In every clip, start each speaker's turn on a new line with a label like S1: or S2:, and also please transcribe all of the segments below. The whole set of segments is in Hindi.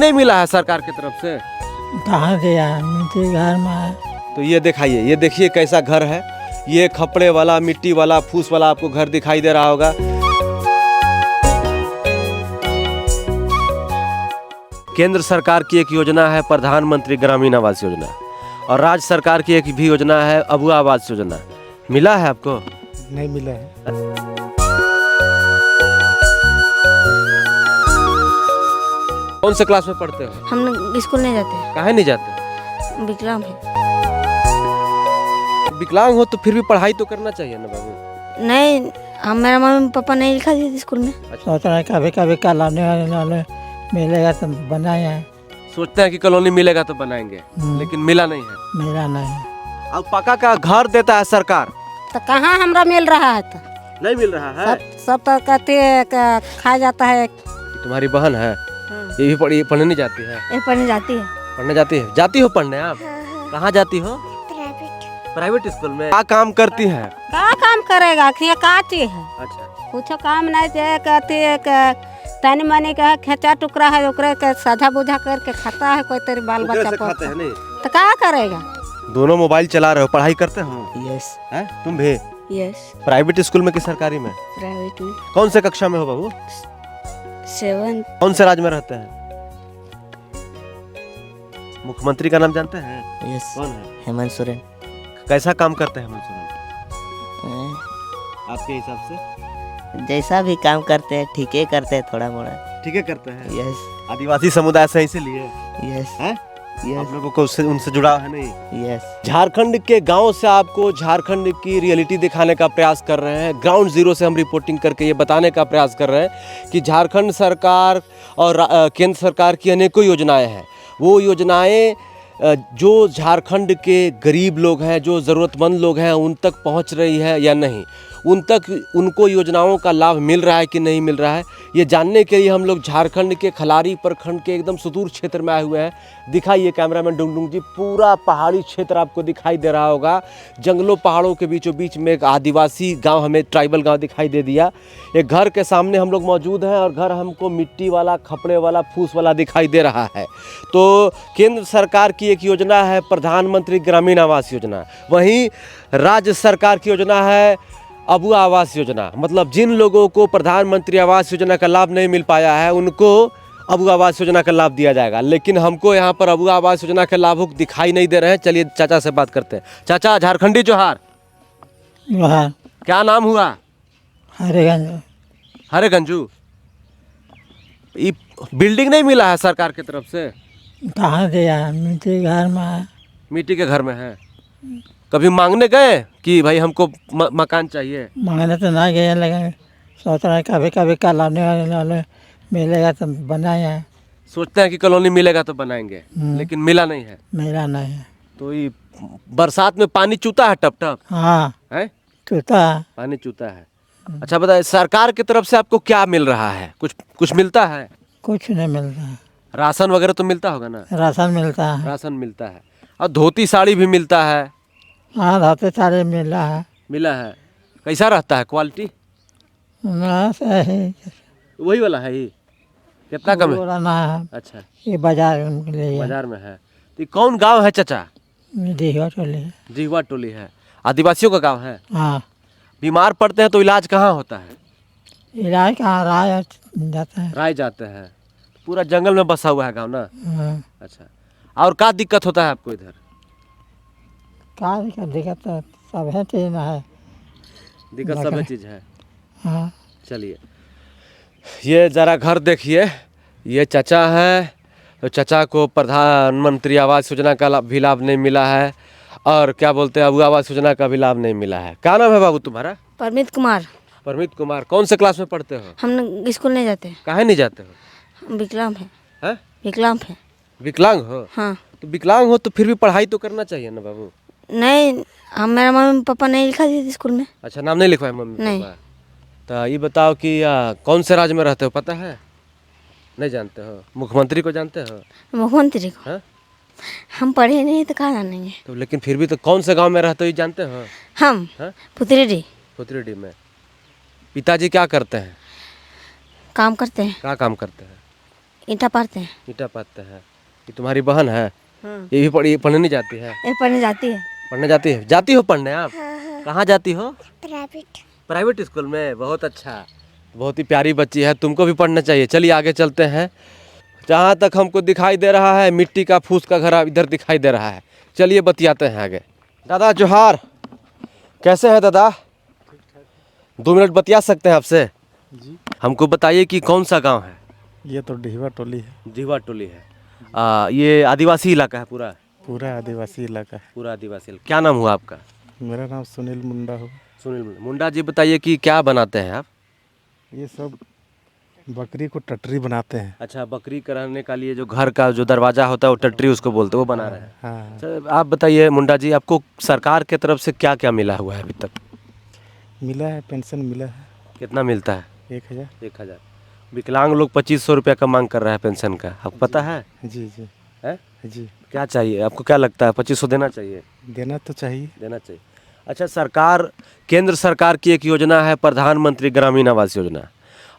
S1: नहीं मिला है सरकार की तरफ से?
S2: कहाँ दिया मिट्टी घर में है।
S1: तो ये दिखाइए, ये देखिए कैसा घर है। ये खपड़े वाला, मिट्टी वाला, फूस वाला आपको घर दिखाई दे रहा होगा। केंद्र सरकार की एक योजना है प्रधानमंत्री ग्रामीण आवास योजना, और राज्य सरकार की एक भी योजना है अबुआ आवास योजना। मिला है आपको?
S2: नहीं मिला है।
S1: कौन से क्लास में पढ़ते हो?
S3: हम स्कूल नहीं जाते।
S1: काहे नहीं जाते?
S3: विकलांग है।
S1: विकलांग हो तो फिर भी पढ़ाई तो करना चाहिए ना बाबू।
S3: नहीं, हम मेरा मम्मी पापा नहीं लिखा दिए स्कूल में।
S2: सोच रहे हैं कभी कभी कॉलोनी वाले मिलेगा तो बनाए।
S1: सोचते हैं कि कॉलोनी मिलेगा तो बनाएंगे, लेकिन मिला नहीं है।
S2: मिला नहीं।
S1: अब पक्का का घर देता है सरकार,
S3: तो कहाँ हमरा मिल रहा है? तो
S1: नहीं मिल रहा है।
S3: सब तो कहते खा जाता है।
S1: तुम्हारी बहन है, ये भी पढ़ने नहीं जाती है?
S3: ये पढ़ने जाती है।
S1: पढ़ने जाती है? जाती हो पढ़ने आप? कहाँ जाती हो? प्राइवेट स्कूल में। क्या काम करती है?
S3: क्या काम करेगा? का चीज है?
S1: अच्छा,
S3: कुछ काम नहीं है। कहती है तनी मनी का खेचा टुकड़ा है, ओकरे के साझा बुझा करके खाता है कोई तेरे बाल बच्चा को।
S1: खाते हैं नहीं
S3: तो क्या करेगा?
S1: दोनों मोबाइल चला रहे हो, पढ़ाई करते हो?
S3: यस।
S1: हैं तुम भी?
S3: यस।
S1: प्राइवेट स्कूल में कि सरकारी में?
S3: प्राइवेट में।
S1: कौन से कक्षा में हो बाबू?
S3: 7।
S1: कौन से राज्य में रहते हैं? मुख्यमंत्री का नाम जानते हैं?
S4: यस।
S1: कौन है?
S4: हेमंत सोरेन।
S1: कैसा काम करते हैं हेमंत सोरेन आपके हिसाब से?
S4: जैसा भी काम करते हैं ठीक ही करते हैं, थोड़ा मोड़ा।
S1: ठीक है करते हैं।
S4: यस।
S1: आदिवासी समुदाय से इसीलिए
S4: यस।
S1: हैं?
S4: यस।
S1: आप लोगों को उनसे जुड़ाव है नहीं?
S4: यस।
S1: झारखंड के गांव से आपको झारखंड की रियलिटी दिखाने का प्रयास कर रहे हैं। ग्राउंड जीरो से हम रिपोर्टिंग करके ये बताने का प्रयास कर रहे हैं कि झारखंड सरकार और केंद्र सरकार की अनेकों योजनाएं हैं। वो योजनाएं जो झारखंड के गरीब लोग हैं, जो ज़रूरतमंद लोग हैं, उन तक पहुंच रही है या नहीं, उन तक उनको योजनाओं का लाभ मिल रहा है कि नहीं मिल रहा है, ये जानने के लिए हम लोग झारखंड के खलारी प्रखंड के एकदम सुदूर क्षेत्र में आए हुए हैं। दिखाइए कैमरामैन डुंगडुंग जी, पूरा पहाड़ी क्षेत्र आपको दिखाई दे रहा होगा। जंगलों पहाड़ों के बीचों बीच में एक आदिवासी गांव, हमें ट्राइबल गांव दिखाई दे दिया। एक घर के सामने हम लोग मौजूद हैं और घर हमको मिट्टी वाला, खपड़े वाला, फूस वाला दिखाई दे रहा है। तो केंद्र सरकार की एक योजना है प्रधानमंत्री ग्रामीण आवास योजना, वहीं राज्य सरकार की योजना है अबुआ आवास योजना। मतलब जिन लोगों को प्रधानमंत्री आवास योजना का लाभ नहीं मिल पाया है, उनको अबुआ आवास योजना का लाभ दिया जाएगा। लेकिन हमको यहाँ पर अबुआ आवास योजना के लाभुक दिखाई नहीं दे रहे हैं। चलिए चाचा से बात करते हैं। चाचा, झारखंडी जोहार।
S2: वहाँ
S1: क्या नाम हुआ?
S2: हरेगंज।
S1: हरेगंजू। ये बिल्डिंग नहीं मिला है सरकार की तरफ से?
S2: कहाँ दिया मिट्टी घर में है।
S1: मिट्टी के घर में है। कभी मांगने गए कि भाई हमको मकान चाहिए?
S2: मांगने तो नहीं गए, लेकिन सोच रहे हैं कभी कभी कॉलोनी वाले मिलेगा तो बनाए।
S1: सोचते हैं कि कॉलोनी मिलेगा तो बनाएंगे, लेकिन मिला नहीं है।
S2: मिला नहीं।
S1: तो ये बरसात में पानी चूता है टप टप?
S2: हाँ
S1: है,
S2: चूता है।
S1: पानी चूता है। अच्छा बताइए, सरकार की तरफ से आपको क्या मिल रहा है? कुछ मिलता है?
S2: कुछ नहीं मिलता है।
S1: राशन वगैरह तो मिलता होगा ना?
S2: राशन मिलता है।
S1: राशन मिलता है, और धोती साड़ी भी मिलता है।
S2: हाँ, धोते सारे मिला है।
S1: मिला है। कैसा रहता है क्वालिटी?
S2: ना सही।
S1: वही वाला है? ये कितना कम है?
S2: पुराना है।
S1: अच्छा,
S2: ये बाजार के लिए।
S1: बाजार में है। तो कौन गांव है चाचा?
S2: दिखा चले।
S1: जीवा टोली है, आदिवासियों का गांव है।
S2: हाँ।
S1: बीमार पड़ते हैं तो इलाज कहाँ होता है?
S2: इलाज कहाँ राय जाता है।
S1: राय जाते हैं। पूरा जंगल में बसा हुआ है गांव ना?
S2: हाँ।
S1: अच्छा, और क्या दिक्कत होता है आपको इधर?
S2: क्या दिक्कत तो सब है चीज में है।
S1: दिक्कत सब चीज़ है।
S2: हाँ।
S1: चलिए, ये ज़रा घर देखिए। ये चाचा है, तो चाचा को प्रधानमंत्री आवास योजना का भी लाभ नहीं मिला है, और क्या बोलते हैं अबुआ आवास योजना का भी लाभ नहीं मिला है। क्या नाम है बाबू तुम्हारा?
S3: परमित कुमार।
S1: परमित कुमार। कौन से क्लास में पढ़ते हो?
S3: हम स्कूल नहीं जाते।
S1: काहे नहीं जाते हो?
S3: विकलांग है।
S1: हैं?
S3: विकलांग है।
S1: विकलांग हो?
S3: हाँ।
S1: तो विकलांग हो तो फिर भी पढ़ाई तो करना चाहिए ना बाबू।
S3: नहीं, हम मेरा मम्मी पापा नहीं लिखा दिए स्कूल में।
S1: अच्छा, नाम नहीं लिखवाए मम्मी
S3: नहीं।
S1: पापा? तो ये बताओ कि कौन से राज्य में रहते हो, पता है? नहीं जानते हो? मुख्यमंत्री को जानते हो?
S3: मुख्यमंत्री को?
S1: हाँ?
S3: हम पढ़े नहीं तो कहाँ जानेंगे।
S1: तो लेकिन फिर भी तो कौन से गांव में रहते हो ये जानते हो?
S3: हम
S1: हाँ?
S3: पुतरीडी।
S1: पुतरीडी में। पिताजी क्या करते हैं?
S3: काम करते हैं।
S1: क्या काम करते हैं?
S3: ईटा पढ़ते हैं।
S1: ईटा पढ़ते हैं। ये तुम्हारी बहन है? ये भी पढ़ने नहीं जाती है?
S3: ये पढ़ने जाती है।
S1: पढ़ने जाती है? जाती हो पढ़ने आप? कहाँ जाती हो?
S3: प्राइवेट।
S1: प्राइवेट स्कूल में? बहुत अच्छा, बहुत ही प्यारी बच्ची है, तुमको भी पढ़ना चाहिए। चलिए आगे चलते हैं। जहाँ तक हमको दिखाई दे रहा है मिट्टी का फूस का घर इधर दिखाई दे रहा है। चलिए बतियाते हैं आगे। दादा जोहार, कैसे हैं दादा? 2 मिनट बतिया सकते हैं आपसे?
S5: जी।
S1: हमको बताइए कि कौन सा गांव है?
S5: ये तो डिहवा टोली है।
S1: डिहवा टोली है। ये आदिवासी इलाका है पूरा?
S5: पूरा आदिवासी इलाका है।
S1: पूरा आदिवासी। क्या नाम हुआ आपका?
S5: मेरा नाम सुनील मुंडा हो।
S1: सुनील मुंडा जी, बताइए कि क्या बनाते हैं आप?
S5: ये सब बकरी को टटरी बनाते हैं।
S1: अच्छा, बकरी कराने का लिए जो घर का जो दरवाजा होता है वो टटरी उसको बोलते हैं, वो बना रहे हैं।
S5: हाँ।
S1: अच्छा, आप बताइए मुंडा जी, आपको सरकार के तरफ से क्या क्या मिला हुआ है अभी तक?
S5: मिला है, पेंशन मिला है।
S1: कितना मिलता है?
S5: 1000।
S1: 1000। विकलांग लोग 2500 रुपया का मांग कर रहा है पेंशन का, आपको पता है?
S5: जी जी
S1: है?
S5: जी।
S1: क्या चाहिए आपको, क्या लगता है 2500 देना चाहिए?
S5: देना तो चाहिए।
S1: देना चाहिए। अच्छा, सरकार, केंद्र सरकार की एक योजना है प्रधानमंत्री ग्रामीण आवास योजना,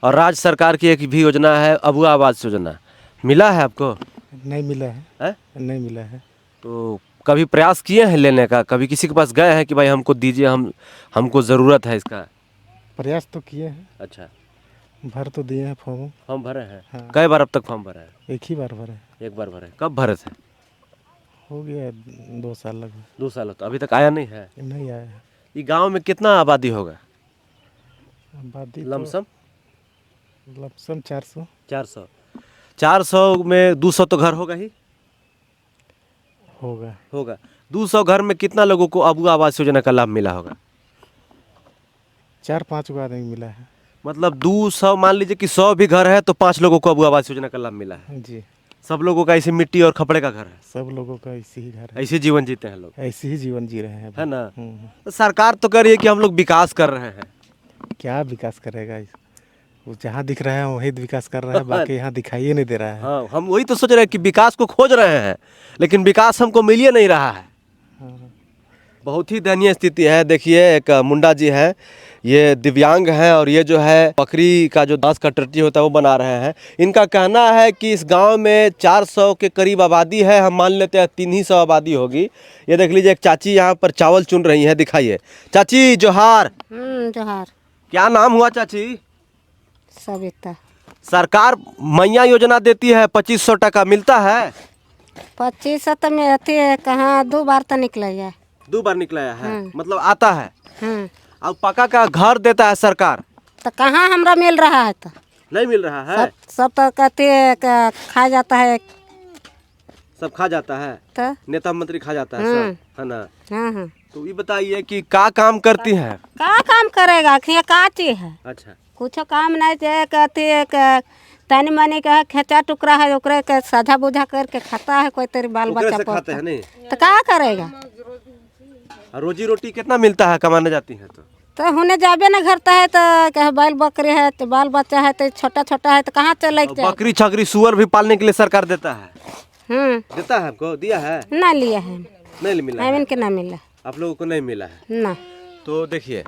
S1: और राज्य सरकार की एक भी योजना है अबुआ आवास योजना। मिला है आपको?
S5: नहीं मिला है।
S1: है?
S5: नहीं मिला है।
S1: तो कभी प्रयास किए हैं लेने का? कभी किसी के पास गए हैं कि भाई हमको दीजिए, हमको ज़रूरत है इसका?
S5: प्रयास तो किए हैं।
S1: अच्छा,
S5: भर तो दिए हैं फॉर्म।
S1: फॉर्म भरे हैं?
S5: हाँ।
S1: कई बार अब तक फॉर्म भरा है?
S5: एक ही बार भरे।
S1: एक बार भरे। कब भरे थे?
S5: हो गया 2 साल लगभग।
S1: 2 साल तो अभी तक आया नहीं है?
S5: नहीं आया है।
S1: ये गांव में कितना आबादी होगा
S5: आबादी
S1: लमसम?
S5: लमसम 400।
S1: 400। 400 में 200 तो घर होगा ही?
S5: होगा।
S1: होगा। 200 घर में कितना लोगों को अबुआ आवास योजना का लाभ मिला होगा?
S5: 4-5 को आदमी मिला है।
S1: मतलब 200, मान लीजिए कि 100 भी घर है तो 5 लोगों को अबुआ आवास योजना का लाभ मिला है।
S5: जी।
S1: सब लोगों का ऐसे मिट्टी और खपड़े का घर है?
S5: सब लोगों का ऐसे ही घर है।
S1: ऐसे जीवन जीते हैं लोग,
S5: ऐसे ही जीवन जी रहे हैं।
S1: है ना?
S5: हम्म।
S1: तो सरकार तो कह रही है कि हम लोग विकास कर रहे हैं।
S5: क्या विकास करेगा? वो जहाँ दिख रहा है वही विकास कर रहा है, बाकी यहाँ दिखाई नहीं दे रहा है।
S1: हाँ, हम वही तो सोच रहे हैं कि विकास को खोज रहे हैं, लेकिन विकास हमको मिल ही नहीं रहा है।
S5: हाँ।
S1: बहुत ही दयनीय स्थिति है। देखिए, एक मुंडा जी हैं, ये दिव्यांग हैं, और ये जो है बकरी का जो दांस का टट्टी होता है वो बना रहे हैं। इनका कहना है कि इस गांव में 400 के करीब आबादी है, हम मान लेते हैं 300 आबादी होगी। ये देख लीजिए, एक चाची यहाँ पर चावल चुन रही हैं, दिखाइए। चाची जोहार।
S3: जोहार।
S1: क्या नाम हुआ चाची?
S3: सविता।
S1: सरकार मैया योजना देती है, 2500 टका मिलता है?
S3: 2500 तो में अथी है, कहाँ 2 बार तो निकला है।
S1: 2 बार निकलाया है? मतलब आता है।
S3: हाँ।
S1: अब पक्का का घर देता है सरकार?
S3: तो कहाँ हमरा मिल रहा है? तो
S1: नहीं मिल रहा है।
S3: सब तो कहते हैं खा जाता है।
S1: सब खा जाता है,
S3: तो
S1: नेता मंत्री खा जाता है सब, है ना?
S3: हाँ हाँ।
S1: तो ये बताइए कि क्या काम करती है?
S3: का काम करेगा? ये का चीज है?
S1: अच्छा,
S3: कुछ काम नहीं है, कहती है तनी मनी का खेचा टुकड़ा है, ओकरे के साझा बुझा करके खाता है कोई तेरे बाल
S1: ओकरे
S3: बच्चा
S1: से खाते
S3: पोसता
S1: हैं नहीं?
S3: तो क्या करेगा?
S1: और रोजी रोटी कितना मिलता है कमाने जाती है
S3: तो होने जाबे ना घरता है, तो कह बाल बकरी है, तो बाल बच्चा है, तो छोटा छोटा है, तो कहाँ चले
S1: तो बकरी छकरी सुअर भी पालने के लिए सरकार देता है? देता है? आपको दिया है?
S3: ना लिया है।
S1: नहीं मिला है?
S3: हमें के ना मिला।
S1: आप लोगों को नहीं मिला है
S3: ना।
S1: तो देखिए,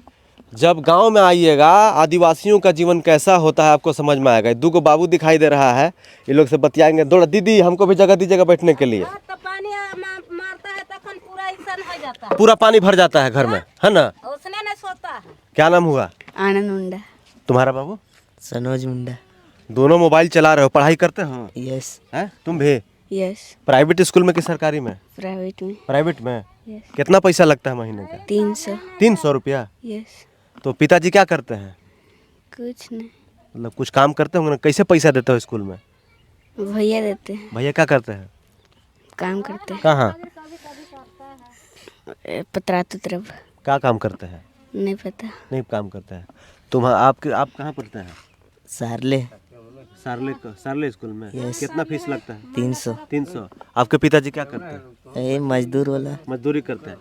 S1: जब गांव में आइएगा आदिवासियों का जीवन कैसा होता है आपको समझ में आएगा। 2 बाबू दिखाई दे रहा है, ये लोग से बतियाएंगे। दौड़ दीदी, हमको भी जगह दीजिएगा बैठने के लिए।
S3: तो पानी मारता है तखन पूरा इंसान हो जाता है,
S1: पूरा पानी भर जाता है घर में, है ना?
S3: उसने नहीं सोता है।
S1: क्या नाम हुआ?
S6: आनंद मुंडा।
S1: तुम्हारा बाबू?
S4: सनोज मुंडा।
S1: दोनों मोबाइल चला रहे हो, पढ़ाई करते हो?
S4: यस।
S1: हैं तुम भी?
S6: यस।
S1: प्राइवेट स्कूल में कि सरकारी में?
S6: प्राइवेट में।
S1: प्राइवेट में।
S6: यस।
S1: कितना पैसा लगता है महीने का?
S6: 300।
S1: 300 रुपया?
S6: यस।
S1: तो पिताजी क्या करते हैं?
S6: कुछ नहीं,
S1: मतलब कुछ काम करते होंगे ना? कैसे पैसा देते हो स्कूल में?
S6: भैया देते हैं,
S1: भैया क्या करते हैं?
S6: काम करते
S1: कहाँ?
S6: हैं। पतरातू तरफ।
S1: क्या काम करते हैं?
S6: नहीं पता।
S1: नहीं काम करते हैं। आप कहाँ पढ़ते हैं?
S4: सारले।
S1: सारले स्कूल में? कितना फीस लगता है?
S4: 300।
S1: 300। आपके पिताजी क्या करते हैं?
S4: ये मजदूर वाला।
S1: मजदूरी करते हैं।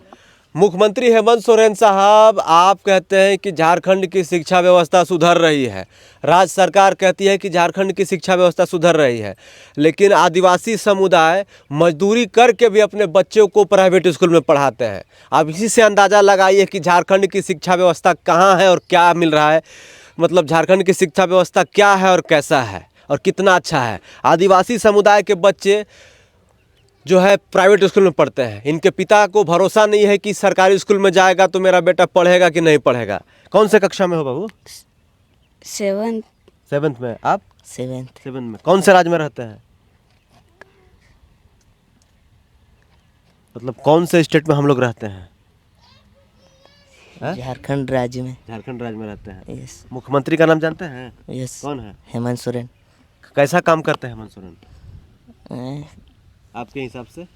S1: मुख्यमंत्री हेमंत सोरेन साहब, आप कहते हैं कि झारखंड की शिक्षा व्यवस्था सुधर रही है, राज्य सरकार कहती है कि झारखंड की शिक्षा व्यवस्था सुधर रही है, लेकिन आदिवासी समुदाय मजदूरी करके भी अपने बच्चों को प्राइवेट स्कूल में पढ़ाते हैं। आप इसी से अंदाज़ा लगाइए कि झारखंड की शिक्षा व्यवस्था कहाँ है और क्या मिल रहा है, मतलब झारखंड की शिक्षा व्यवस्था क्या है और कैसा है। और कितना अच्छा है। आदिवासी समुदाय के बच्चे जो है प्राइवेट स्कूल में पढ़ते हैं, इनके पिता को भरोसा नहीं है कि सरकारी स्कूल में जाएगा तो मेरा बेटा पढ़ेगा कि नहीं पढ़ेगा। कौन से कक्षा में हो बाबू?
S6: 7th
S1: 7th में। आप?
S4: 7th
S1: 7th में। कौन से राज्य में रहते हैं? मतलब कौन से स्टेट में हम लोग रहते हैं?
S4: झारखंड राज्य में।
S1: झारखंड राज्य में रहते हैं।
S4: यस
S1: मुख्यमंत्री का नाम जानते हैं?
S4: यस
S1: कौन है?
S4: हेमंत सोरेन।
S1: कैसा काम करते हैं हेमंत सोरेन
S4: अं,
S1: आपके हिसाब से?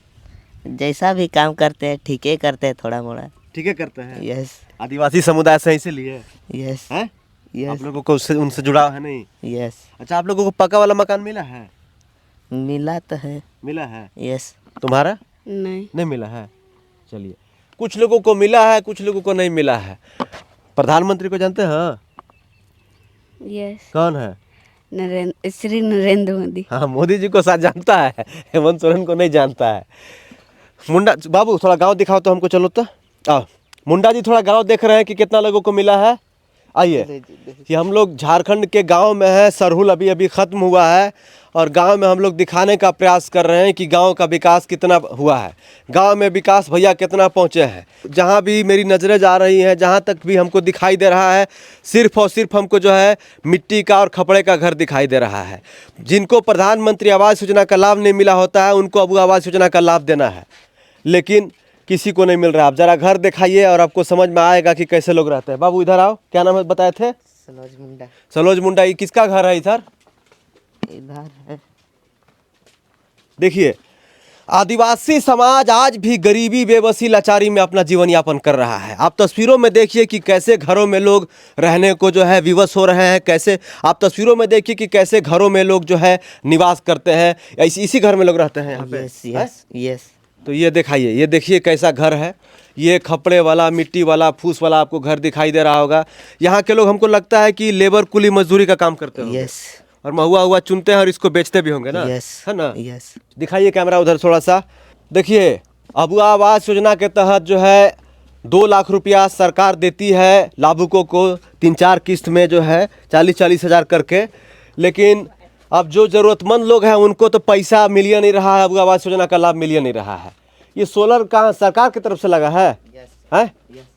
S4: जैसा भी काम करते हैं ठीक ही करते हैं, थोड़ा मोड़ा।
S1: ठीक है करते हैं।
S4: यस
S1: आदिवासी समुदाय से इसीलिए
S4: यस
S1: हैं? आप
S4: यस
S1: लोगों को उनसे जुड़ाव है नहीं?
S4: यस
S1: अच्छा, आप लोगों को पक्का वाला मकान मिला है?
S4: मिला तो है।
S1: मिला है।
S4: यस
S1: तुम्हारा
S6: नहीं
S1: नहीं मिला है? चलिए, कुछ लोगों को मिला है, कुछ लोगों को नहीं मिला है। प्रधानमंत्री को जानते हैं?
S6: यस
S1: कौन है?
S6: श्री नरेंद्र मोदी।
S1: हाँ, मोदी जी को साथ जानता है, हेमंत सोरेन को नहीं जानता है। मुंडा बाबू थोड़ा गांव दिखाओ तो हमको, चलो तो आओ। मुंडा जी थोड़ा गांव देख रहे हैं कि कितना लोगों को मिला है। आइए, ये हम लोग झारखंड के गांव में है। सरहुल अभी अभी ख़त्म हुआ है और गांव में हम लोग दिखाने का प्रयास कर रहे हैं कि गांव का विकास कितना हुआ है, गांव में विकास भैया कितना पहुंचे हैं। जहां भी मेरी नज़रें जा रही हैं, जहां तक भी हमको दिखाई दे रहा है, सिर्फ और सिर्फ हमको जो है मिट्टी का और खपड़े का घर दिखाई दे रहा है। जिनको प्रधानमंत्री आवास योजना का लाभ नहीं मिला होता है, उनको अब आवास योजना का लाभ देना है, लेकिन किसी को नहीं मिल रहा। आप जरा घर दिखाइए और आपको समझ में आएगा कि कैसे लोग रहते हैं। बाबू इधर आओ, क्या नाम है बताए थे?
S4: सनोज मुंडा।
S1: सनोज मुंडा। ये किसका घर है इधर?
S4: इधर है।
S1: देखिए, आदिवासी समाज आज भी गरीबी, बेबसी, लाचारी में अपना जीवन यापन कर रहा है। आप तस्वीरों में देखिए कि कैसे घरों में लोग रहने को जो है विवश हो रहे हैं। कैसे आप तस्वीरों में देखिए कि कैसे घरों में लोग जो है निवास करते हैं। इसी घर में लोग रहते हैं यहाँ पे।
S4: यस यस यस
S1: तो ये दिखाइए, ये देखिए कैसा घर है। ये खपड़े वाला, मिट्टी वाला, फूस वाला आपको घर दिखाई दे रहा होगा। यहाँ के लोग हमको लगता है कि लेबर कुली मजदूरी का काम करते हैं
S4: यस
S1: और महुआ हुआ चुनते हैं और इसको बेचते भी होंगे ना?
S4: यस
S1: है ना?
S4: यस
S1: दिखाइए कैमरा उधर थोड़ा सा। देखिए, अबुआ आवास योजना के तहत जो है 2 लाख रुपया सरकार देती है लाभुकों को 3-4 किस्त में जो है 40-40 हज़ार करके। लेकिन अब जो ज़रूरतमंद लोग हैं उनको तो पैसा मिल ही नहीं रहा है, अबुआ आवास योजना का लाभ मिल ही नहीं रहा है। ये सोलर कहाँ सरकार की तरफ से लगा है? हैं?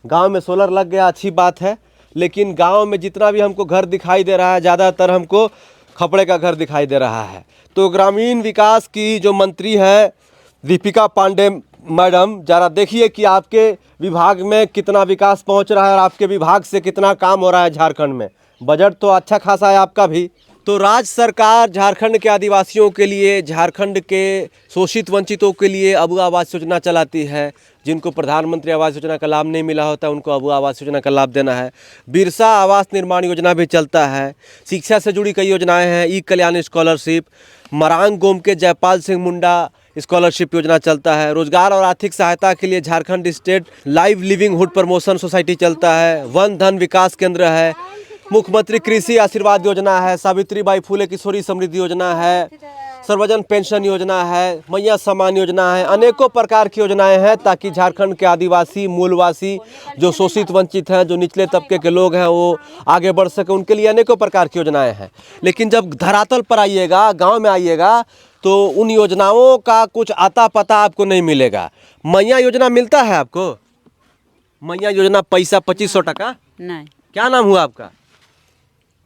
S1: गांव में सोलर लग गया, अच्छी बात है। लेकिन गांव में जितना भी हमको घर दिखाई दे रहा है, ज़्यादातर हमको खपड़े का घर दिखाई दे रहा है। तो ग्रामीण विकास की जो मंत्री है दीपिका पांडे मैडम, जरा देखिए कि आपके विभाग में कितना विकास पहुंच रहा है और आपके विभाग से कितना काम हो रहा है झारखंड में। बजट तो अच्छा खासा है आपका भी। तो राज्य सरकार झारखंड के आदिवासियों के लिए, झारखंड के शोषित वंचितों के लिए अबुआ आवास योजना चलाती है। जिनको प्रधानमंत्री आवास योजना का लाभ नहीं मिला होता उनको अबुआ आवास योजना का लाभ देना है। बिरसा आवास निर्माण योजना भी चलता है। शिक्षा से जुड़ी कई योजनाएं हैं। ई कल्याण स्कॉलरशिप, मरांग गोम के जयपाल सिंह मुंडा स्कॉलरशिप योजना चलता है। रोजगार और आर्थिक सहायता के लिए Jharkhand state live livelihood promotion society चलता है। वन धन विकास केंद्र है। मुख्यमंत्री कृषि आशीर्वाद योजना है। सावित्रीबाई फुले किशोरी समृद्धि योजना है। सर्वजन पेंशन योजना है। मैया सम्मान योजना है। अनेकों प्रकार की योजनाएं हैं ताकि झारखंड के आदिवासी, मूलवासी, जो शोषित वंचित हैं, जो निचले तबके के लोग हैं, वो आगे बढ़ सके। उनके लिए अनेकों प्रकार की योजनाएं हैं। लेकिन जब धरातल पर आइएगा, गांव में आइएगा, तो उन योजनाओं का कुछ आता पता आपको नहीं मिलेगा। मैया योजना मिलता है आपको? मैया योजना पैसा 2500 टका।
S7: नहीं।
S1: क्या नाम हुआ आपका?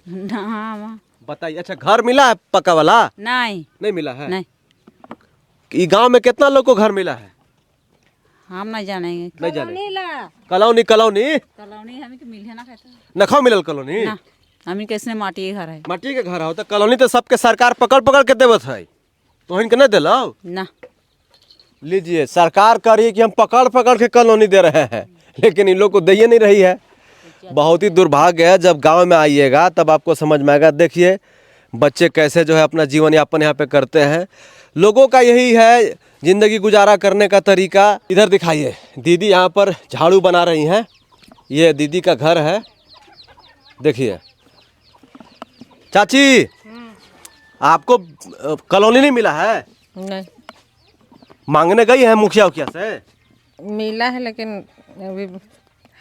S7: ना
S1: बताइए। अच्छा, घर मिला है पक्का वाला?
S7: नहीं
S1: मिला है।
S7: नहीं,
S1: ये गांव में कितना लोग को घर मिला है?
S7: हम नहीं जानेंगे।
S1: नहीं जाने। कॉलोनी
S7: कॉलोनी हमें के मिले ना कहते
S1: नखो मिलल कॉलोनी
S7: ना, हमें कैसे माटी के घर है
S1: माटी के घर हो तो कॉलोनी तो सबके सरकार पकड़ पकड़ के देवत है, तो इनके नहीं दिलो
S7: ना।
S1: लीजिए, सरकार कह रही है कि हम पकड़ पकड़ के कॉलोनी दे रहे हैं, लेकिन इन लोग को दे नहीं रही है। बहुत ही दुर्भाग्य है। जब गांव में आइएगा तब आपको समझ में आएगा। देखिए बच्चे कैसे जो है अपना जीवन यापन यहाँ पे करते हैं। लोगों का यही है ज़िंदगी गुजारा करने का तरीका। इधर दिखाइए, दीदी यहाँ पर झाड़ू बना रही हैं। ये दीदी का घर है, देखिए। चाची, आपको कॉलोनी नहीं मिला है?
S8: नहीं
S1: मांगने गई है मुखिया उखिया से?
S8: मिला है, लेकिन अभी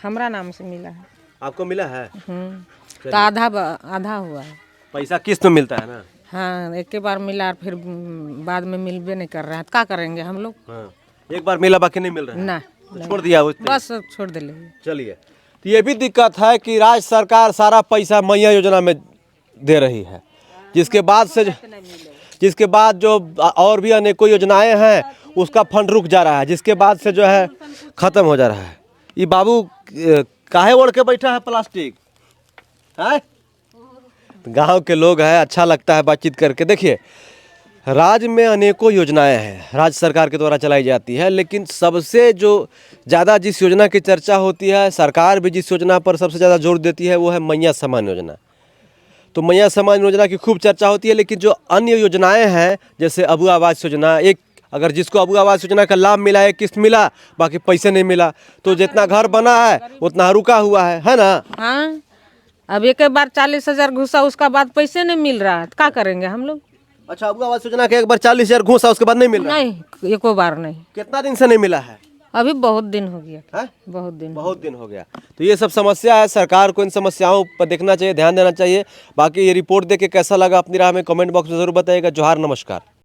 S8: हमरा नाम से मिला है।
S1: आपको मिला है?
S8: तो आधा आधा हुआ है।
S1: पैसा किस्त में मिलता है ना?
S8: हाँ एक के बार मिला और फिर बाद में मिलबे नहीं कर रहा है, क्या करेंगे हम लोग।
S1: हाँ, एक बार मिला बाकी नहीं मिल रहा है।
S8: ना
S1: छोड़ दिया उसने।
S8: बस छोड़ दे ले।
S1: चलिए, तो ये भी दिक्कत है कि राज्य सरकार सारा पैसा मैया योजना में दे रही है, जिसके बाद जो और भी अनेकों योजनाएं हैं उसका फंड रुक जा रहा है, जिसके बाद से जो है खत्म हो जा रहा है। ये बाबू काहे ओढ़ के बैठा है प्लास्टिक है? गांव के लोग हैं, अच्छा लगता है बातचीत करके। देखिए, राज्य में अनेकों योजनाएं हैं, राज्य सरकार के द्वारा चलाई जाती है, लेकिन सबसे जो ज़्यादा जिस योजना की चर्चा होती है, सरकार भी जिस योजना पर सबसे ज़्यादा जोर देती है वो है मैया सम्मान योजना। तो मैया सम्मान योजना की खूब चर्चा होती है, लेकिन जो अन्य योजनाएं हैं जैसे अबू आवास योजना, एक अगर जिसको अबू आवास योजना का लाभ मिला, एक किस्त मिला, बाकी पैसे नहीं मिला, तो जितना घर बना है उतना रुका हुआ है ना।
S8: हाँ अब एक बार 40,000 घुसा, उसका बाद पैसे नहीं मिल रहा है, क्या करेंगे हम लोग।
S1: अच्छा, अबू आवास योजना के एक बार 40,000 घूसा, उसके बाद नहीं मिल रहा?
S8: नहीं एको बार नहीं।
S1: कितना दिन से नहीं मिला है?
S8: अभी बहुत दिन हो गया
S1: है?
S8: बहुत दिन
S1: हो गया। तो ये सब समस्या है, सरकार को इन समस्याओं पर देखना चाहिए, ध्यान देना चाहिए। बाकी ये रिपोर्ट देख के कैसा लगा अपनी राह में कमेंट बॉक्स में जरूर बताइएगा। जोहार, नमस्कार।